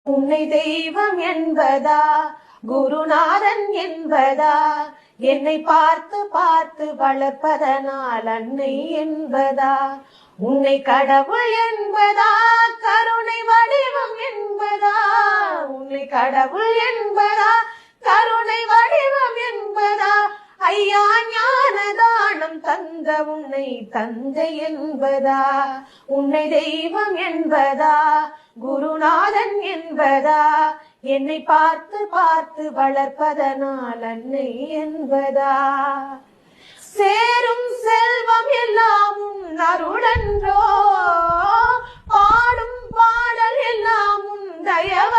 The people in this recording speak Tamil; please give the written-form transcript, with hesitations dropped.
உன்னை தெய்வம் என்பதா, குருநாதன் என்பதா, என்னை பார்த்து பார்த்து வளர்ப்பதனால் அன்னை என்பதா, உன்னை கடவுள் என்பதா, கருணை வடிவம் என்பதா, உன்னை கடவுள் என்பதா, கருணை வடிவம் என்பதா, ஐயா ஞான தானம் தந்த உன்னை தந்தை என்பதா, உன்னை தெய்வம் என்பதா, குருநாதன் என்பதா, என்னை பார்த்து பார்த்து வளர்ப்பதனால் அன்னை என்பதா, சேரும் செல்வம் எல்லாம் உன் அருளன்றோ, பாடும் பாடல் எல்லாம் உன் தயவ